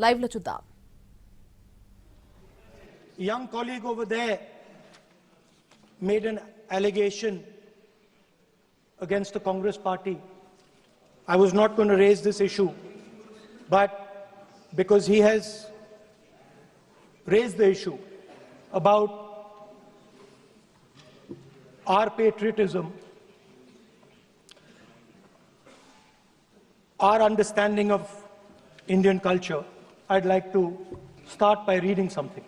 Live లో చూద్దాం. Young colleague over there made an allegation against the Congress party. I was not going to raise this issue, but because he has raised the issue about our patriotism, our understanding of Indian culture, I'd like to start by reading something.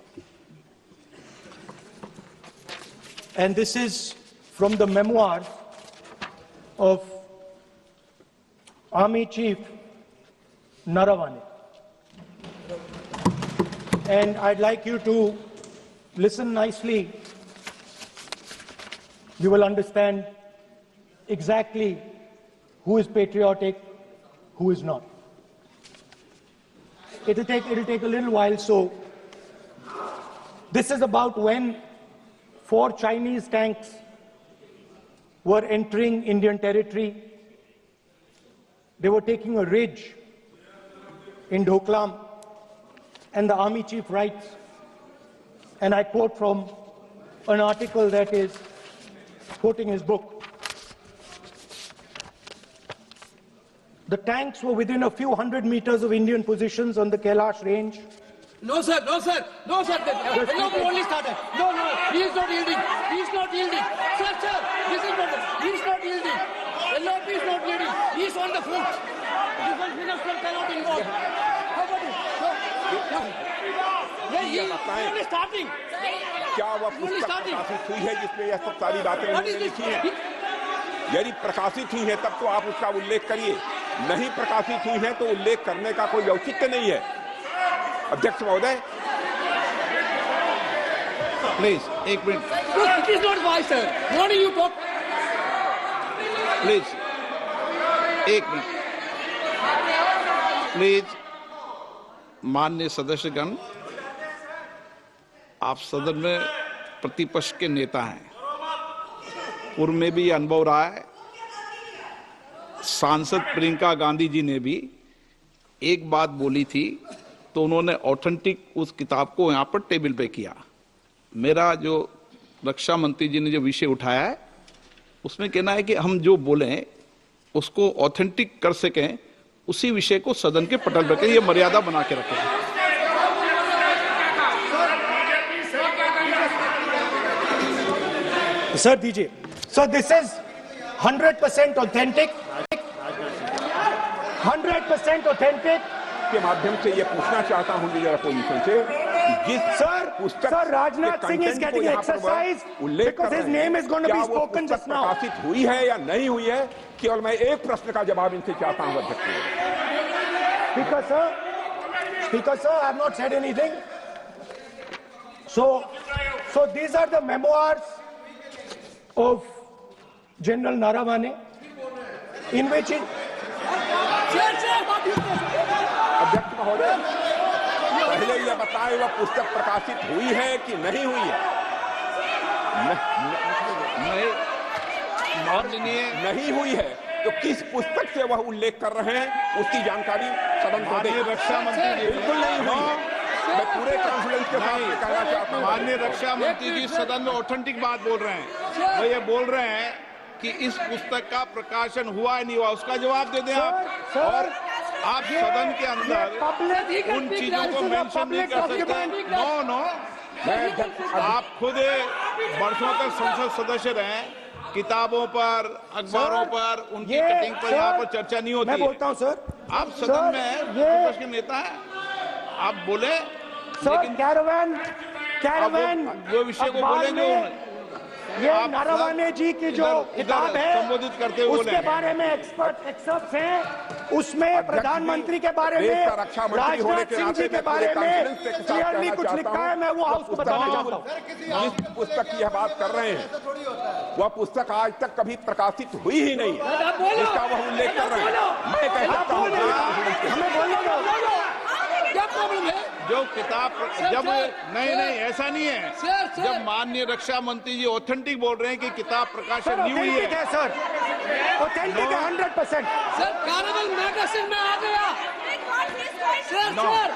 And this is from the memoirs of Army Chief Naravane. And I'd like you to listen nicely. You will understand exactly who is patriotic, who is not. It'll take a little while, so this is about when 4 Chinese tanks were entering Indian territory. They were taking a ridge in Doklam, and the army chief writes, and I quote from an article that is quoting his book. The tanks were within a few hundred meters of Indian positions on the Kailash range. No, sir. No, sir. No, sir. No, we only started. No. He is not yielding. He is not yielding. Sir. This is not. He is not yielding. LRP is not yielding. He is on the front. Defense minister cannot involve. How about it? He is only starting. क्या वह पुस्तक प्रकाशित हुई है जिसमें यह सब सारी बातें उन्होंने लिखी हैं? यदि प्रकाशित हुई है तब तो आप उसका उल्लेख करिए, नहीं प्रकाशित हुई है तो उल्लेख करने का कोई औचित्य नहीं है. अध्यक्ष महोदय, प्लीज एक minute. It is not wise, sir. What do you talk? Please एक मिनट. प्लीज माननीय सदस्यगण, आप सदन में प्रतिपक्ष के नेता हैं. पूर्व में भी अनुभव रहा है. सांसद प्रियंका गांधी जी ने भी एक बात बोली थी तो उन्होंने ऑथेंटिक उस किताब को यहाँ पर टेबल पे किया. मेरा जो रक्षा मंत्री जी ने जो विषय उठाया है उसमें कहना है कि हम जो बोलें उसको ऑथेंटिक कर सकें, उसी विषय को सदन के पटल पर रखें. ये मर्यादा बना के रखें. Sir, दीजिए. So this is 100% authentic. 100% authentic. के माध्यम से ये पूछना चाहता हूं लीडर अपोजिशन से कि जिस Sir, Rajnath Singh is getting exercise because his name is going to be spoken just now. प्रकाशित हुई है या नहीं हुई है, केवल मैं एक प्रश्न का जवाब इनसे चाहता हूं अध्यक्ष. Speaker sir, I have not said anything. So these are the memoirs of General Naravane, in which अध्यक्ष महोदय, पहले यह बताएं वह पुस्तक प्रकाशित हुई है कि नहीं हुई है. नहीं हुई है तो किस पुस्तक से वह उल्लेख कर रहे हैं उसकी जानकारी सदन को दें. रक्षा मंत्री जी बिल्कुल नहीं हुई है. मैं पूरे कॉन्फिडेंस के साथ कहना चाहता हूं. माननीय रक्षा मंत्री जी सदन में ऑथेंटिक बात बोल रहे हैं. वो ये बोल रहे हैं कि इस पुस्तक का प्रकाशन हुआ है नहीं हुआ, उसका जवाब दे दें आप. और आप सदन के अंदर उन चीजों को मेंशन नहीं कर सकते. नो आप खुद वर्षों तक संसद सदस्य रहे. किताबों पर, अखबारों पर, उनकी कटिंग पर यहाँ पर चर्चा नहीं होती. मैं बोलता हूँ सर, आप सदन में विपक्ष के नेता हैं, आप बोले. लेकिन कैरावैन वो विषय को बोलेंगे. ये नारावाने जी की जो किताब है संबोधित करते हुए उसके बारे में एक्सपर्ट्स हैं. उसमें प्रधानमंत्री के बारे में, राजनाथ सिंह जी के बारे में क्लियरली कुछ लिखा है. मैं वो हाउस को बताना चाहता हूँ. जिस पुस्तक की यह बात कर रहे हैं वह पुस्तक आज तक कभी प्रकाशित हुई ही नहीं है जिसका वह उल्लेख कर रहे हैं. मैं कह सकता हूँ क्या प्रॉब्लम है? जो किताब जब नहीं ऐसा नहीं है. जब माननीय रक्षा मंत्री जी ऑथेंटिक बोल रहे हैं कि किताब प्रकाशन नहीं हुई है. सर ऑथेंटिक है 100%. सर कार्निवल मैगजीन में आ गया. Sir, no sir.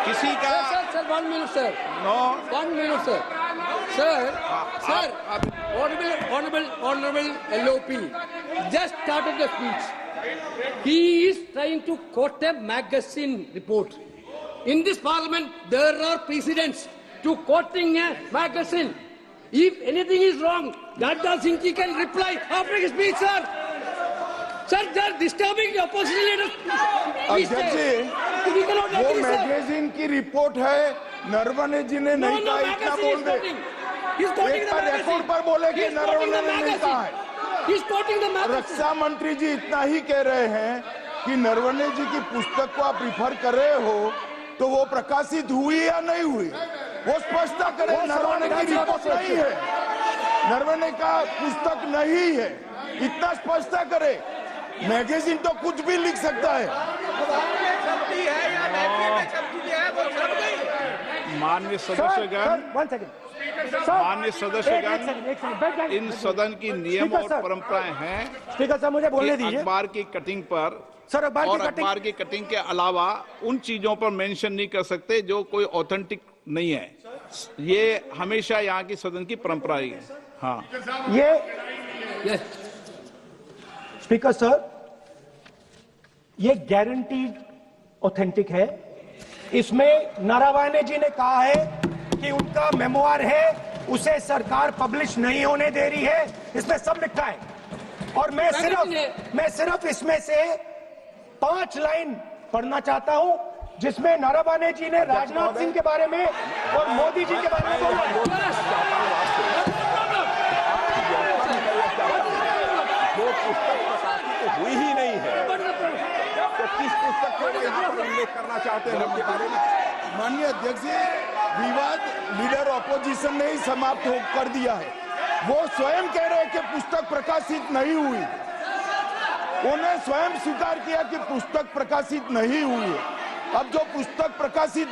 किसी का Sir, 1 minute, sir. No 1 minute, sir. Sir, honorable LOP just started the speech. He is trying to quote a magazine report. In this parliament, there are precedents to quoting a magazine. If anything is wrong, Gadda Singh ji can reply after his speech, sir. Sir, they are disturbing the opposition leaders. Please अध्यक्ष stay. Ji, We cannot वो agree, sir. Magazine की report है, नरवणे जी ने नहीं कहा, इतना बोल दे। He's quoting एक the बार magazine. रिकॉर्ड पर बोले कि He's quoting नरवणे the ने नहीं कहा है। magazine. He's quoting the magazine. रक्षा मंत्री जी इतना ही कह रहे हैं कि नरवणे जी की पुस्तक को आप रिफर कर रहे हो, तो वो प्रकाशित हुई या नहीं हुई, वो स्पष्टता करें। नरवणे की रिपोर्ट नहीं है, नरवणे का पुस्तक नहीं है, इतना स्पष्टता करे। मैगजीन तो कुछ भी लिख सकता है। माननीय सर, सदस्यगण, 1 सेकंड। माननीय सदस्यगण, एक सेकंड, बैठ जाइए। इन सदन की नियम स्पीकर और सर। परंपराएं हैं स्पीकर साहब मुझे बोलने कि दीजिए। अखबार की कटिंग पर सर, अखबार और की कटिंग- अखबार की कटिंग के अलावा उन चीजों पर मेंशन नहीं कर सकते जो कोई ऑथेंटिक नहीं है। ये हमेशा यहाँ की सदन की परंपरा ही है। हाँ, ये Yes. स्पीकर सर, ये गारंटीड ऑथेंटिक है। इसमें नारावाने जी ने कहा है कि उनका मेमोआर है, उसे सरकार पब्लिश नहीं होने दे रही है, इसमें सब लिखा है। और मैं सिर्फ इसमें से 5 लाइन पढ़ना चाहता हूं, जिसमें नारावाने जी ने राजनाथ सिंह के बारे में और मोदी जी के बारे में बोला है। जो पुस्तक प्रकाशित हुई ही नहीं है, तो किस पुस्तक को यहाँ पर उल्लेख करना चाहते हैं उनके बारे में? माननीय अध्यक्ष जी, विवाद लीडर ऑपोजिशन ने ही समाप्त कर दिया है। वो स्वयं कह रहे हैं कि पुस्तक प्रकाशित नहीं हुई, उन्हें स्वयं स्वीकार किया कि पुस्तक प्रकाशित नहीं हुई है। अब जो पुस्तक प्रकाशित